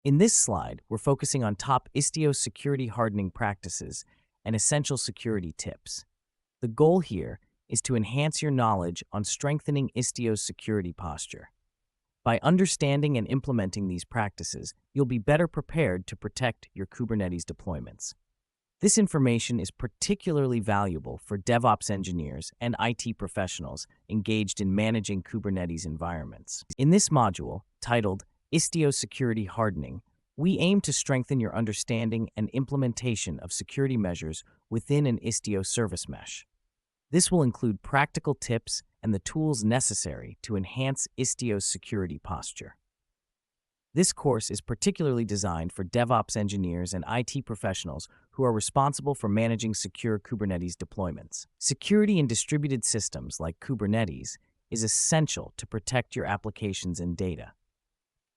In this slide, we're focusing on top Istio security hardening practices and essential security tips. The goal here is to enhance your knowledge on strengthening Istio's security posture. By understanding and implementing these practices, you'll be better prepared to protect your Kubernetes deployments. This information is particularly valuable for DevOps engineers and IT professionals engaged in managing Kubernetes environments. In this module, titled Istio Security Hardening, we aim to strengthen your understanding and implementation of security measures within an Istio service mesh. This will include practical tips and the tools necessary to enhance Istio's security posture. This course is particularly designed for DevOps engineers and IT professionals who are responsible for managing secure Kubernetes deployments. Security in distributed systems like Kubernetes is essential to protect your applications and data.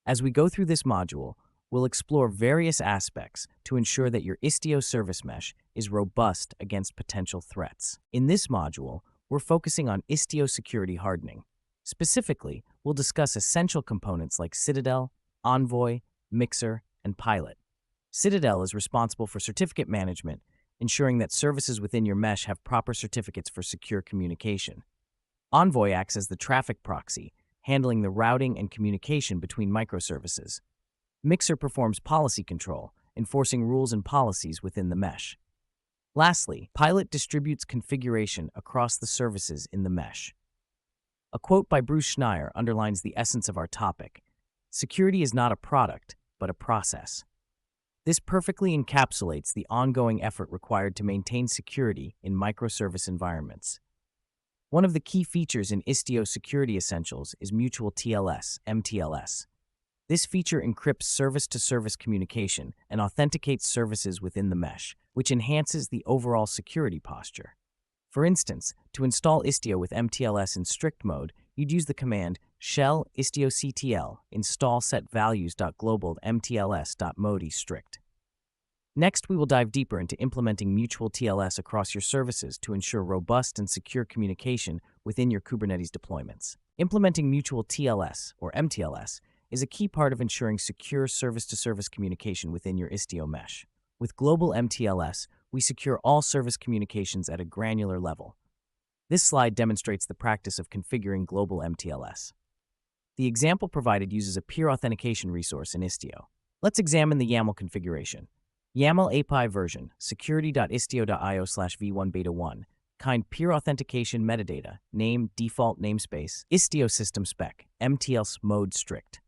As we go through this module, we'll explore various aspects to ensure that your Istio service mesh is robust against potential threats. In this module, we're focusing on Istio security hardening. Specifically, we'll discuss essential components like Citadel, Envoy, Mixer, and Pilot. Citadel is responsible for certificate management, ensuring that services within your mesh have proper certificates for secure communication. Envoy acts as the traffic proxy, handling the routing and communication between microservices. Mixer performs policy control, enforcing rules and policies within the mesh. Lastly, Pilot distributes configuration across the services in the mesh. A quote by Bruce Schneier underlines the essence of our topic: security is not a product, but a process. This perfectly encapsulates the ongoing effort required to maintain security in microservice environments. One of the key features in Istio Security Essentials is Mutual TLS, mTLS. This feature encrypts service-to-service communication and authenticates services within the mesh, which enhances the overall security posture. For instance, to install Istio with mTLS in strict mode, you'd use the command shell istioctl install set values.global mtls.modi strict. Next, we will dive deeper into implementing Mutual TLS across your services to ensure robust and secure communication within your Kubernetes deployments. Implementing Mutual TLS, or mTLS, is a key part of ensuring secure service-to-service communication within your Istio mesh. With global mTLS, we secure all service communications at a granular level. This slide demonstrates the practice of configuring global mTLS. The example provided uses a peer authentication resource in Istio. Let's examine the YAML configuration. YAML API version security.istio.io/v1beta1 kind peer authentication metadata name default namespace Istio system spec mTLS mode strict.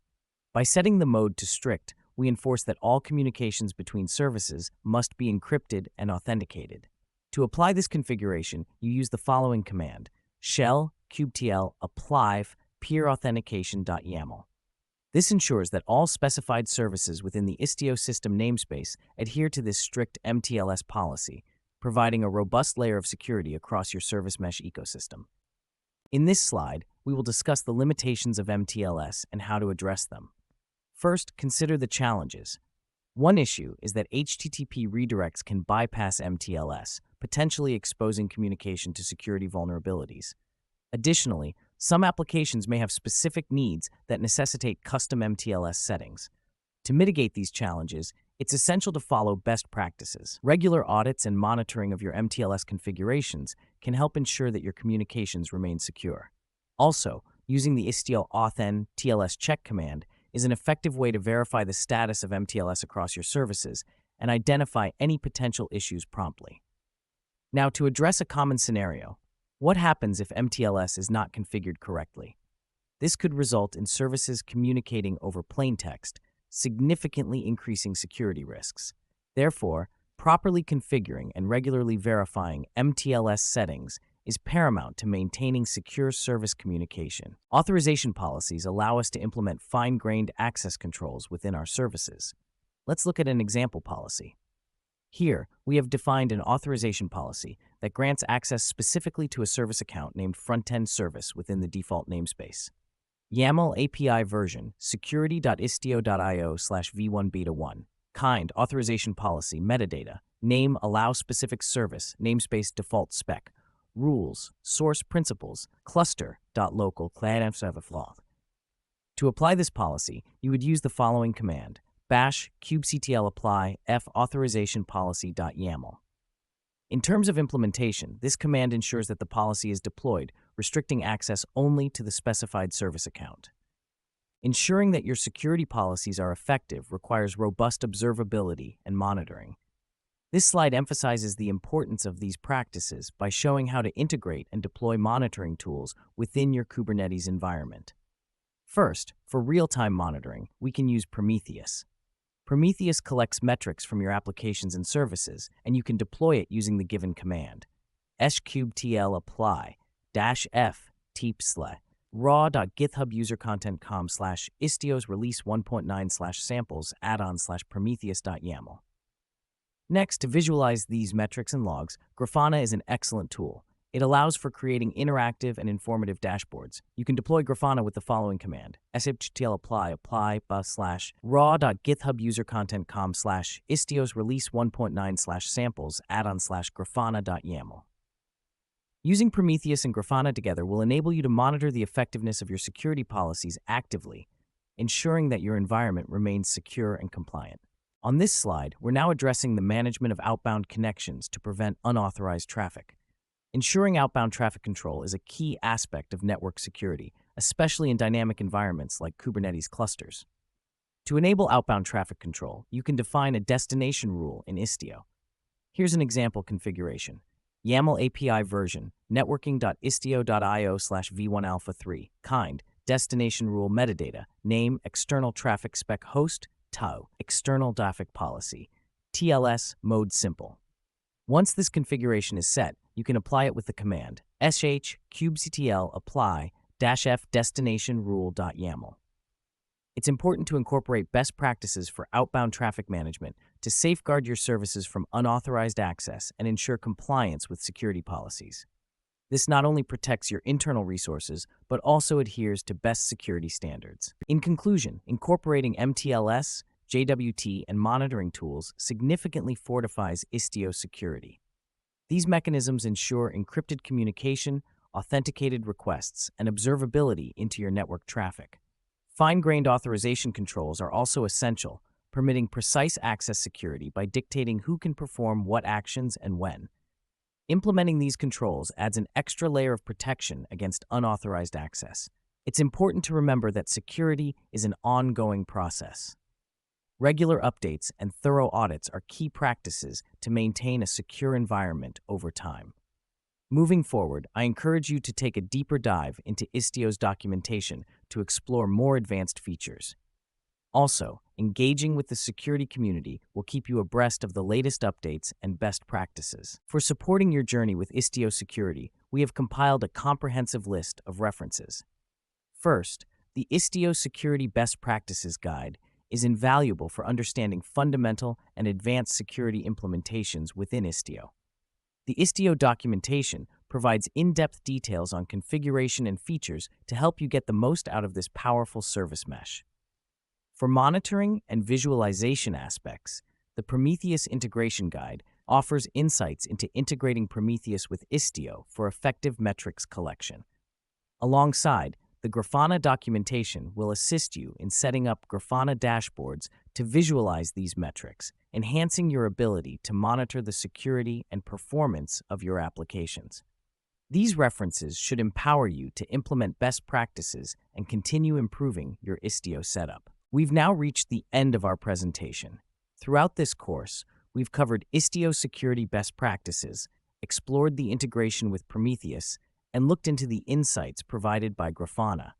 By setting the mode to strict, we enforce that all communications between services must be encrypted and authenticated. To apply this configuration, you use the following command: shell kubectl apply peerauthentication.yaml. This ensures that all specified services within the Istio system namespace adhere to this strict mTLS policy, providing a robust layer of security across your service mesh ecosystem. In this slide, we will discuss the limitations of mTLS and how to address them. First, consider the challenges. One issue is that HTTP redirects can bypass mTLS, potentially exposing communication to security vulnerabilities. Additionally, some applications may have specific needs that necessitate custom mTLS settings. To mitigate these challenges, it's essential to follow best practices. Regular audits and monitoring of your mTLS configurations can help ensure that your communications remain secure. Also, using the Istio authn TLS check command is an effective way to verify the status of mTLS across your services and identify any potential issues promptly. Now, to address a common scenario, what happens if mTLS is not configured correctly? This could result in services communicating over plain text, significantly increasing security risks. Therefore, properly configuring and regularly verifying mTLS settings is paramount to maintaining secure service communication. Authorization policies allow us to implement fine-grained access controls within our services. Let's look at an example policy. Here, we have defined an authorization policy that grants access specifically to a service account named frontend service within the default namespace. YAML API version security.istio.io/v1beta1 kind authorization policy metadata name allow specific service namespace default spec rules, source principles, cluster.local client. To apply this policy, you would use the following command: bash kubectl apply f authorization policy.yaml. In terms of implementation, this command ensures that the policy is deployed, restricting access only to the specified service account. Ensuring that your security policies are effective requires robust observability and monitoring. This slide emphasizes the importance of these practices by showing how to integrate and deploy monitoring tools within your Kubernetes environment. First, for real-time monitoring, we can use Prometheus. Prometheus collects metrics from your applications and services, and you can deploy it using the given command: kubectl apply -f teepsle raw.github-user-content-com/istios release 1.9/samples addon/prometheus.yaml. Next, to visualize these metrics and logs, Grafana is an excellent tool. It allows for creating interactive and informative dashboards. You can deploy Grafana with the following command: kubectl apply raw.github-user-content-com/istios release 1.9/samples addon/grafana.yaml. Using Prometheus and Grafana together will enable you to monitor the effectiveness of your security policies actively, ensuring that your environment remains secure and compliant. On this slide, we're now addressing the management of outbound connections to prevent unauthorized traffic. Ensuring outbound traffic control is a key aspect of network security, especially in dynamic environments like Kubernetes clusters. To enable outbound traffic control, you can define a destination rule in Istio. Here's an example configuration: YAML API version, networking.istio.io/v1alpha3, kind, destination rule metadata, name, external traffic spec host, TAO, external traffic policy, TLS, mode simple. Once this configuration is set, you can apply it with the command kubectl apply -f destination rule.yaml. It's important to incorporate best practices for outbound traffic management to safeguard your services from unauthorized access and ensure compliance with security policies. This not only protects your internal resources, but also adheres to best security standards. In conclusion, incorporating mTLS, JWT, and monitoring tools significantly fortifies Istio security. These mechanisms ensure encrypted communication, authenticated requests, and observability into your network traffic. Fine-grained authorization controls are also essential, permitting precise access security by dictating who can perform what actions and when. Implementing these controls adds an extra layer of protection against unauthorized access. It's important to remember that security is an ongoing process. Regular updates and thorough audits are key practices to maintain a secure environment over time. Moving forward, I encourage you to take a deeper dive into Istio's documentation to explore more advanced features. Also, engaging with the security community will keep you abreast of the latest updates and best practices. For supporting your journey with Istio security, we have compiled a comprehensive list of references. First, the Istio Security Best Practices Guide is invaluable for understanding fundamental and advanced security implementations within Istio. The Istio documentation provides in-depth details on configuration and features to help you get the most out of this powerful service mesh. For monitoring and visualization aspects, the Prometheus Integration Guide offers insights into integrating Prometheus with Istio for effective metrics collection. Alongside, the Grafana documentation will assist you in setting up Grafana dashboards to visualize these metrics, enhancing your ability to monitor the security and performance of your applications. These references should empower you to implement best practices and continue improving your Istio setup. We've now reached the end of our presentation. Throughout this course, we've covered Istio security best practices, explored the integration with Prometheus, and looked into the insights provided by Grafana.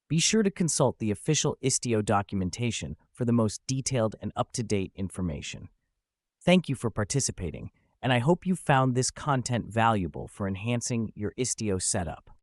Be sure to consult the official Istio documentation for the most detailed and up-to-date information. Thank you for participating, and I hope you found this content valuable for enhancing your Istio setup.